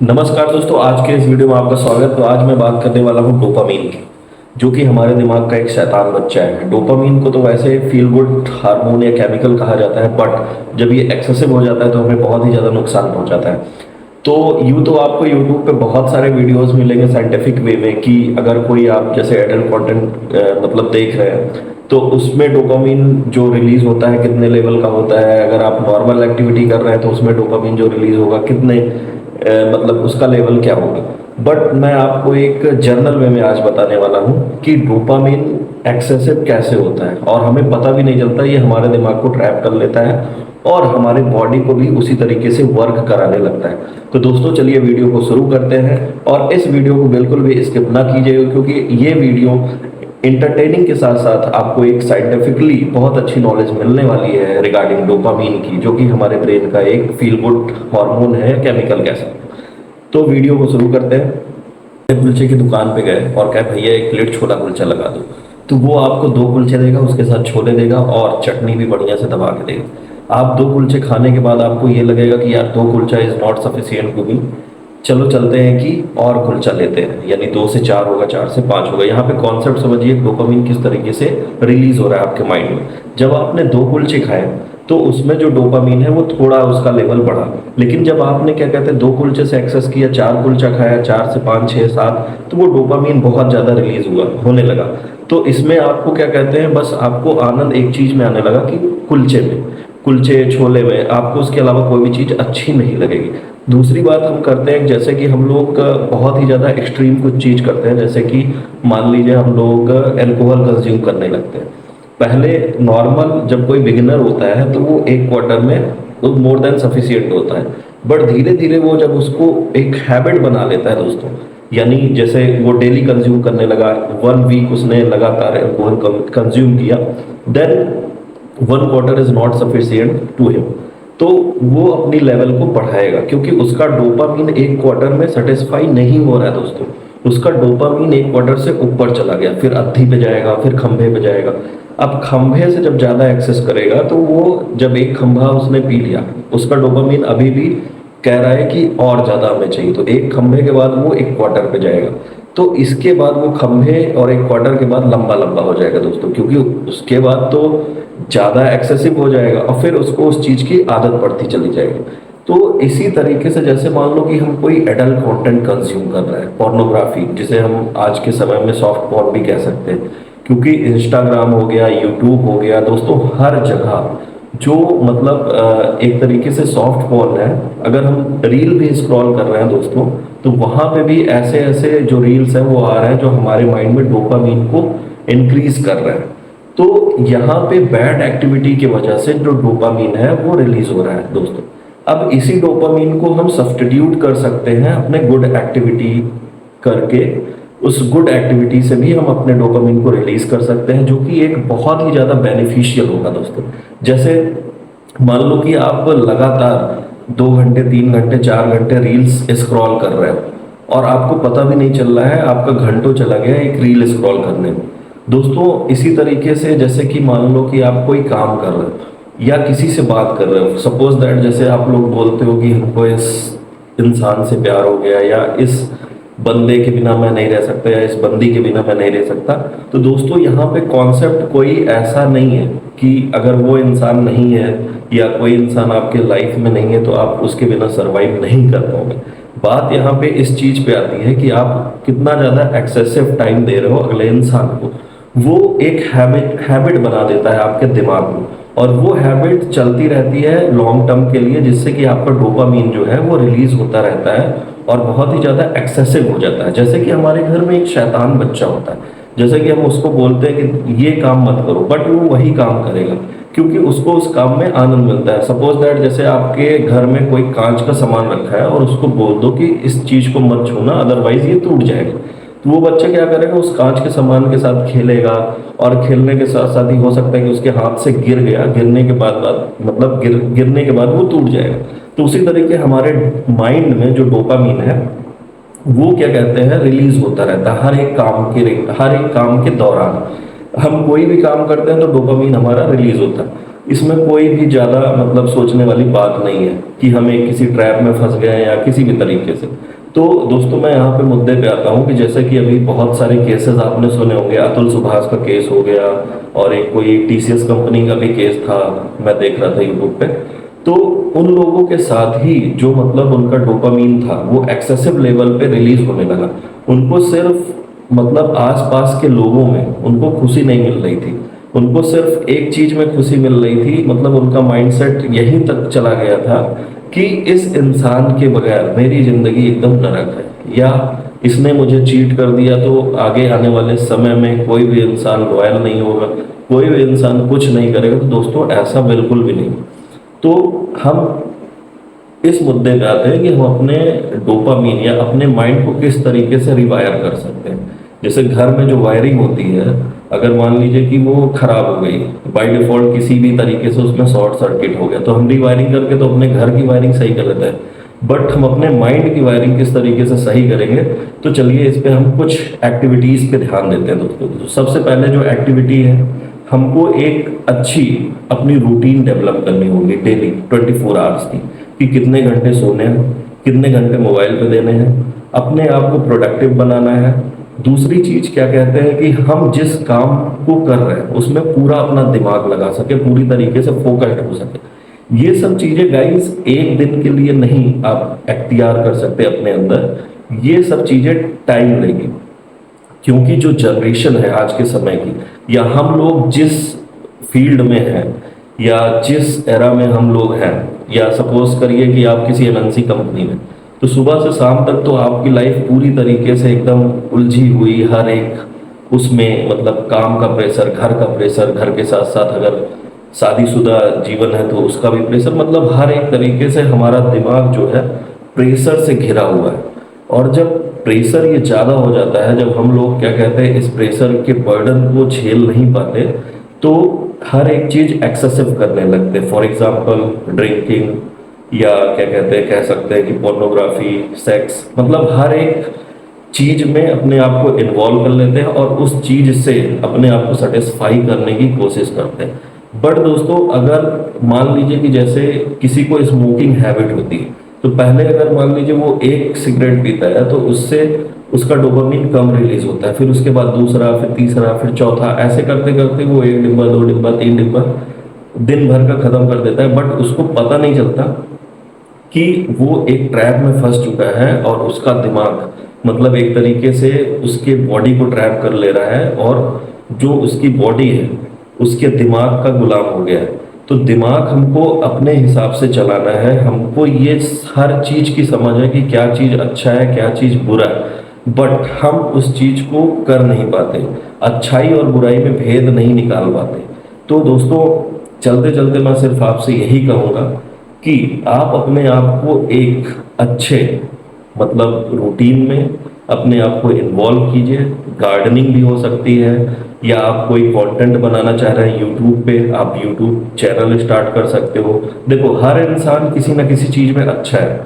नमस्कार दोस्तों, आज के इस वीडियो में आपका स्वागत। तो आज मैं बात करने वाला हूँ डोपामीन की, जो कि हमारे दिमाग का एक शैतान बच्चा है। डोपामीन को तो वैसे फील गुड हार्मोन या केमिकल कहा जाता है, बट जब ये एक्सेसिव हो जाता है तो हमें बहुत ही ज़्यादा नुकसान पहुंचाता है। तो यूँ तो आपको यूट्यूब पे बहुत सारे वीडियोस मिलेंगे साइंटिफिक वे में कि अगर कोई आप जैसे एडल्ट कंटेंट मतलब देख रहे हैं तो उसमें डोपामीन जो रिलीज होता है कितने लेवल का होता है। अगर आप नॉर्मल एक्टिविटी कर रहे हैं तो उसमें डोपामीन जो रिलीज होगा कितने मतलब उसका लेवल क्या होगा। बट मैं आपको एक जर्नल वे में आज बताने वाला हूँ कि डोपामीन एक्सेसिव कैसे होता है और हमें पता भी नहीं चलता। ये हमारे दिमाग को ट्रैप कर लेता है और हमारे बॉडी को भी उसी तरीके से वर्क कराने लगता है। तो दोस्तों चलिए वीडियो को शुरू करते हैं और इस वीडियो को बिल्कुल भी स्किप ना कीजिएगा, क्योंकि ये वीडियो इंटरटेनिंग के साथ साथ आपको एक साइंटिफिकली बहुत अच्छी नॉलेज मिलने वाली है रिगार्डिंग डोपामीन की, जो कि हमारे ब्रेन का एक फील गुड हार्मोन है, केमिकल कह सकते हैं। तो वीडियो को शुरू करते हैं। कुलचे की दुकान पे गए और कहे भैया एक प्लेट छोला कुलचा लगा दो, तो वो आपको दो कुलचे देगा, उसके साथ छोले देगा और चटनी भी बढ़िया से दबा के देगा। आप दो कुलचे खाने के बाद आपको ये लगेगा कि यार दो kulcha is not sufficient to me, चलो चलते हैं कि और कुलचा लेते हैं, यानी 2 से 4 होगा, 4 से 5 होगा। यहाँ पे कॉन्सेप्ट समझिए डोपामीन किस तरीके से रिलीज हो रहा है आपके माइंड में। जब आपने दो कुलचे खाए तो उसमें जो डोपामीन है वो थोड़ा उसका लेवल बढ़ा, लेकिन जब आपने क्या कहते हैं दो कुलचे से एक्सेस किया, 4 कुलचा खाया, 4 से 5, 6, 7, तो वो डोपामीन बहुत ज़्यादा रिलीज होने लगा। तो इसमें आपको क्या कहते हैं, बस आपको आनंद एक चीज़ में आने लगा कि कुलचे में, कुलचे छोले में आपको उसके अलावा कोई भी चीज़ अच्छी नहीं लगेगी। दूसरी बात हम करते हैं, जैसे कि हम लोग बहुत ही ज़्यादा एक्सट्रीम कुछ चीज़ करते हैं, जैसे कि मान लीजिए हम लोग एल्कोहल कंज्यूम करने लगते हैं। पहले नॉर्मल जब कोई बिगिनर होता है तो वो एक क्वार्टर में वो मोर देन सफिशियंट होता है, बट धीरे धीरे वो जब उसको एक हैबिट बना लेता है दोस्तों, यानी जैसे वो डेली कंज्यूम करने लगा, 1 वीक उसने लगातार एल्कोहल कंज्यूम किया, then 1 quarter is not sufficient to him. तो वो अपनी लेवल को बढ़ाएगा, क्योंकि उसका डोपामीन एक क्वार्टर में सेटिस्फाई नहीं हो रहा है दोस्तों। उसका डोपामीन एक क्वार्टर से ऊपर चला गया, फिर अद्धी पे जाएगा, फिर खंभे पे जाएगा। अब खंभे से जब ज़्यादा एक्सेस करेगा तो वो जब एक खंभा उसने पी लिया, उसका डोपामीन अभी भी कह रहा है कि और ज़्यादा हमें चाहिए, तो एक खंभे के बाद वो एक क्वार्टर पे जाएगा। तो इसके बाद वो खंभे और एक क्वार्टर के बाद लंबा लंबा हो जाएगा दोस्तों, क्योंकि उसके बाद तो ज़्यादा एक्सेसिव हो जाएगा और फिर उसको उस चीज़ की आदत पड़ती चली जाएगी। तो इसी तरीके से जैसे मान लो कि हम कोई एडल्ट कंटेंट कंज्यूम कर रहे हैं, पोर्नोग्राफी जिसे हम आज के समय में सॉफ्ट पोर्न भी कह सकते हैं, क्योंकि इंस्टाग्राम हो गया, यूट्यूब हो गया दोस्तों, हर जगह जो मतलब एक तरीके से सॉफ्ट पोर्न है। अगर हम रील भी स्क्रॉल कर रहे हैं दोस्तों, तो वहाँ पे भी ऐसे ऐसे जो रील्स हैं वो आ रहे हैं जो हमारे माइंड में डोपामीन को इंक्रीज कर रहे हैं। तो यहाँ पे बैड एक्टिविटी की वजह से जो डोपामीन है वो रिलीज हो रहा है दोस्तों। अब इसी डोपामीन को हम सब्स्टिट्यूट कर सकते हैं अपने गुड एक्टिविटी करके, उस गुड एक्टिविटी से भी हम अपने डोपामीन को रिलीज कर सकते हैं, जो कि एक बहुत ही ज़्यादा बेनिफिशियल होगा दोस्तों। जैसे मान लो कि आप लगातार 2 घंटे, 3 घंटे, 4 घंटे रील्स स्क्रॉल कर रहे हो और आपको पता भी नहीं चल रहा है आपका घंटों चला गया एक रील स्क्रॉल करने में दोस्तों। इसी तरीके से जैसे कि मान लो कि आप कोई काम कर रहे हो या किसी से बात कर रहे हो, सपोज दैट जैसे आप लोग बोलते हो कि हमको इस इंसान से प्यार हो गया, या इस बंदे के बिना मैं नहीं रह सकता, या इस बंदी के बिना मैं नहीं रह सकता। तो दोस्तों यहाँ पे कॉन्सेप्ट कोई ऐसा नहीं है कि अगर वो इंसान नहीं है या कोई इंसान आपके लाइफ में नहीं है तो आप उसके बिना सरवाइव नहीं कर पाओगे। बात यहाँ पे इस चीज पे आती है कि आप कितना ज्यादा एक्सेसिव टाइम दे रहे हो अगले इंसान को। वो एक हैबिट बना देता है आपके दिमाग में, और वो हैबिट चलती रहती है लॉन्ग टर्म के लिए, जिससे कि आपका डोपामीन जो है वो रिलीज होता रहता है और बहुत ही ज़्यादा एक्सेसिव हो जाता है। जैसे कि हमारे घर में एक शैतान बच्चा होता है, जैसे कि हम उसको बोलते हैं कि ये काम मत करो, बट वो वही काम करेगा क्योंकि उसको उस काम में आनंद मिलता है। सपोज दैट जैसे आपके घर में कोई कांच का सामान रखा है और उसको बोल दो कि इस चीज़ को मत छूना अदरवाइज ये टूट जाएगा, तो वो बच्चा क्या करेगा, उस कांच के सामान के साथ खेलेगा और खेलने के साथ साथ ही हो सकता है कि उसके हाथ से गिर गया, गिरने के बाद मतलब गिरने के बाद वो टूट जाएगा। तो उसी तरीके हमारे माइंड में जो डोपामीन है वो क्या कहते हैं रिलीज होता रहता है हर एक काम के दौरान। हम कोई भी काम करते हैं तो डोपामीन हमारा रिलीज होता है। इसमें कोई भी ज़्यादा मतलब सोचने वाली बात नहीं है कि हमें किसी ट्रैप में फंस गए हैं या किसी भी तरीके से। तो दोस्तों मैं यहाँ पे मुद्दे पे आता हूँ कि जैसे कि अभी बहुत सारे केसेस आपने सुने होंगे, अतुल सुभाष का केस हो गया और एक कोई टीसीएस कंपनी का भी केस था, मैं देख रहा था यूट्यूब पे। तो उन लोगों के साथ ही जो मतलब उनका डोपामीन था वो एक्सेसिव लेवल पे रिलीज होने लगा। उनको सिर्फ मतलब आसपास के लोगों में उनको खुशी नहीं मिल रही थी, उनको सिर्फ एक चीज में खुशी मिल रही थी, मतलब उनका माइंडसेट यहीं तक चला गया था कि इस इंसान के बगैर मेरी जिंदगी एकदम नरक है, या इसने मुझे चीट कर दिया तो आगे आने वाले समय में कोई भी इंसान लॉयल नहीं होगा, कोई भी इंसान कुछ नहीं करेगा। तो दोस्तों ऐसा बिल्कुल भी नहीं। तो हम इस मुद्दे पे आते हैं कि हम अपने डोपामीन या अपने माइंड को किस तरीके से रिवायर कर सकते हैं। जैसे घर में जो वायरिंग होती है, अगर मान लीजिए कि वो खराब हो गई बाय डिफॉल्ट, किसी भी तरीके से उसमें शॉर्ट सर्किट हो गया, तो हम रिवायरिंग करके तो अपने घर की वायरिंग सही कर लेते हैं, बट हम अपने माइंड की वायरिंग किस तरीके से सही करेंगे। तो चलिए इस पे हम कुछ एक्टिविटीज पे ध्यान देते हैं दोस्तों। तो सबसे पहले जो एक्टिविटी है, हमको एक अच्छी अपनी रूटीन डेवलप करनी होगी डेली 24 आवर्स की, कि कितने घंटे सोने हैं, कितने घंटे मोबाइल पे देने हैं, अपने आप को प्रोडक्टिव बनाना है। दूसरी चीज क्या कहते हैं कि हम जिस काम को कर रहे हैं उसमें पूरा अपना दिमाग लगा सके, पूरी तरीके से फोकस्ड हो सके। ये सब चीजें गाइस एक दिन के लिए नहीं आप एक्तियार कर सकते अपने अंदर, ये सब चीजें टाइम लेगी। क्योंकि जो जनरेशन है आज के समय की, या हम लोग जिस फील्ड में हैं या जिस एरा में हम लोग हैं, या सपोज करिए कि आप किसी एमएनसी कंपनी में, तो सुबह से शाम तक तो आपकी लाइफ पूरी तरीके से एकदम उलझी हुई, हर एक उसमें मतलब काम का प्रेशर, घर का प्रेशर, घर के साथ साथ अगर शादीशुदा जीवन है तो उसका भी प्रेशर, मतलब हर एक तरीके से हमारा दिमाग जो है प्रेशर से घिरा हुआ है। और जब प्रेशर ये ज़्यादा हो जाता है, जब हम लोग क्या कहते हैं इस प्रेशर के बर्डन को झेल नहीं पाते, तो हर एक चीज़ एक्सेसिव करने लगते। फॉर एग्जाम्पल ड्रिंकिंग, या क्या कहते हैं, कह सकते हैं कि पोर्नोग्राफी, सेक्स, मतलब हर एक चीज में अपने आप को इन्वॉल्व कर लेते हैं और उस चीज से अपने आप को सेटिस्फाई करने की कोशिश करते हैं। बट दोस्तों अगर मान लीजिए कि जैसे किसी को स्मोकिंग हैबिट होती है, तो पहले अगर मान लीजिए वो एक सिगरेट पीता है तो उससे उसका डोपामिन कम रिलीज होता है, फिर उसके बाद दूसरा, फिर तीसरा, फिर चौथा, ऐसे करते करते वो एक डिब्बा, दो डिब्बा, तीन डिब्बा दिन भर का खत्म कर देता है। बट उसको पता नहीं चलता कि वो एक ट्रैप में फंस चुका है और उसका दिमाग मतलब एक तरीके से उसके बॉडी को ट्रैप कर ले रहा है, और जो उसकी बॉडी है उसके दिमाग का गुलाम हो गया है। तो दिमाग हमको अपने हिसाब से चलाना है, हमको ये हर चीज की समझ है कि क्या चीज अच्छा है, क्या चीज बुरा है, बट हम उस चीज को कर नहीं पाते, अच्छाई और बुराई में भेद नहीं निकाल पाते। तो दोस्तों चलते चलते मैं सिर्फ आपसे यही कहूँगा कि आप अपने आप को एक अच्छे मतलब रूटीन में अपने आप को इन्वॉल्व कीजिए। गार्डनिंग भी हो सकती है, या आप कोई कंटेंट बनाना चाह रहे हैं यूट्यूब पे, आप यूट्यूब चैनल स्टार्ट कर सकते हो। देखो हर इंसान किसी ना किसी चीज़ में अच्छा है,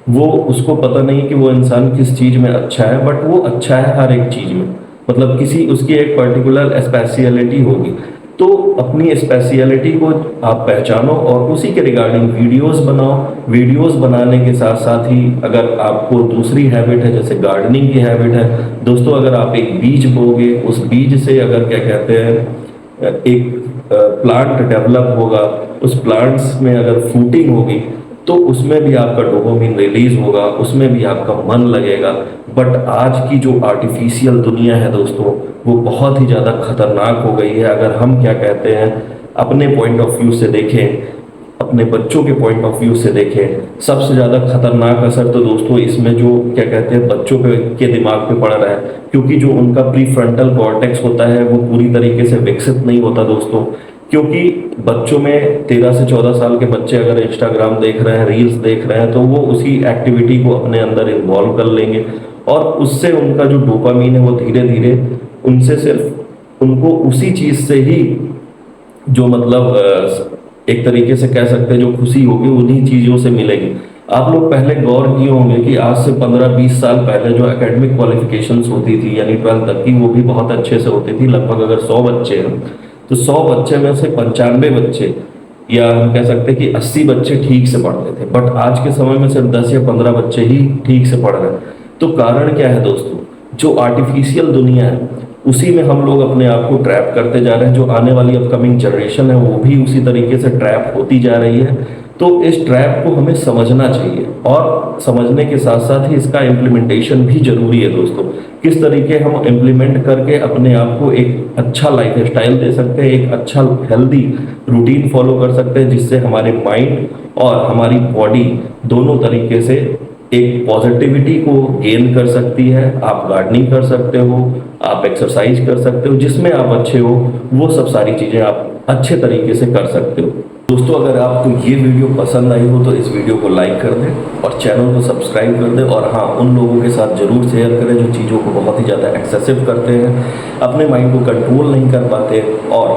वो उसको पता नहीं कि वो इंसान किस चीज़ में अच्छा है, बट वो अच्छा है हर एक चीज़ में, मतलब किसी उसकी एक पर्टिकुलर स्पेशलिटी होगी। तो अपनी स्पेशलिटी को आप पहचानो और उसी के रिगार्डिंग वीडियोस बनाओ। वीडियोस बनाने के साथ साथ ही अगर आपको दूसरी हैबिट है जैसे गार्डनिंग की हैबिट है, दोस्तों अगर आप एक बीज बोगे, उस बीज से अगर क्या कहते हैं एक प्लांट डेवलप होगा, उस प्लांट्स में अगर फ्रूटिंग होगी तो उसमें भी आपका डोपामिन रिलीज होगा, उसमें भी आपका मन लगेगा। बट आज की जो आर्टिफिशियल दुनिया है दोस्तों, वो बहुत ही ज़्यादा खतरनाक हो गई है। अगर हम क्या कहते हैं अपने पॉइंट ऑफ व्यू से देखें, अपने बच्चों के पॉइंट ऑफ व्यू से देखें, सबसे ज़्यादा खतरनाक असर तो दोस्तों इसमें जो क्या कहते हैं बच्चों के दिमाग पे पड़ रहा है, क्योंकि जो उनका प्री फ्रंटल कॉर्टेक्स होता है वो पूरी तरीके से विकसित नहीं होता दोस्तों। क्योंकि बच्चों में 13 से 14 साल के बच्चे अगर इंस्टाग्राम देख रहे हैं, रील्स देख रहे हैं, तो वो उसी एक्टिविटी को अपने अंदर इन्वॉल्व कर लेंगे और उससे उनका जो डोपामीन है वो धीरे धीरे उनसे सिर्फ उनको उसी चीज से ही जो मतलब एक तरीके से कह सकते हैं जो खुशी होगी उन्हीं चीजों से मिलेगी। आप लोग पहले गौर किए होंगे कि आज से 15-20 साल पहले जो एकेडमिक क्वालिफिकेशंस होती थी यानी 12th तक की, वो भी बहुत अच्छे से होती थी। लगभग अगर 100 बच्चे हैं तो 100 बच्चे में से 95 बच्चे या हम कह सकते हैं कि 80 बच्चे ठीक से पढ़ रहे थे, बट आज के समय में सिर्फ 10 या 15 बच्चे ही ठीक से पढ़ रहे हैं। तो कारण क्या है दोस्तों? जो आर्टिफिशियल दुनिया है उसी में हम लोग अपने आप को ट्रैप करते जा रहे हैं। जो आने वाली अपकमिंग जनरेशन है वो भी उसी तरीके से ट्रैप होती जा रही है। तो इस ट्रैप को हमें समझना चाहिए और समझने के साथ साथ ही इसका इम्प्लीमेंटेशन भी जरूरी है दोस्तों। किस तरीके हम इम्प्लीमेंट करके अपने आप को एक अच्छा लाइफ स्टाइल दे सकते हैं, एक अच्छा हेल्दी रूटीन फॉलो कर सकते हैं, जिससे हमारे माइंड और हमारी बॉडी दोनों तरीके से एक पॉजिटिविटी को गेन कर सकती है। आप गार्डनिंग कर सकते हो, आप एक्सरसाइज कर सकते हो, जिसमें आप अच्छे हो वो सब सारी चीज़ें आप अच्छे तरीके से कर सकते हो। दोस्तों अगर आपको ये वीडियो पसंद आई हो तो इस वीडियो को लाइक कर दें और चैनल को सब्सक्राइब कर दें। और हाँ, उन लोगों के साथ ज़रूर शेयर करें जो चीज़ों को बहुत ही ज़्यादा एक्सेसिव करते हैं, अपने माइंड को कंट्रोल नहीं कर पाते और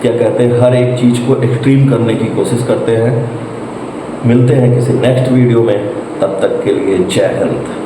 क्या कहते हैं, हर एक चीज़ को एक्सट्रीम करने की कोशिश करते हैं। मिलते हैं किसी नेक्स्ट वीडियो में, तब तक के लिए जय हिंद।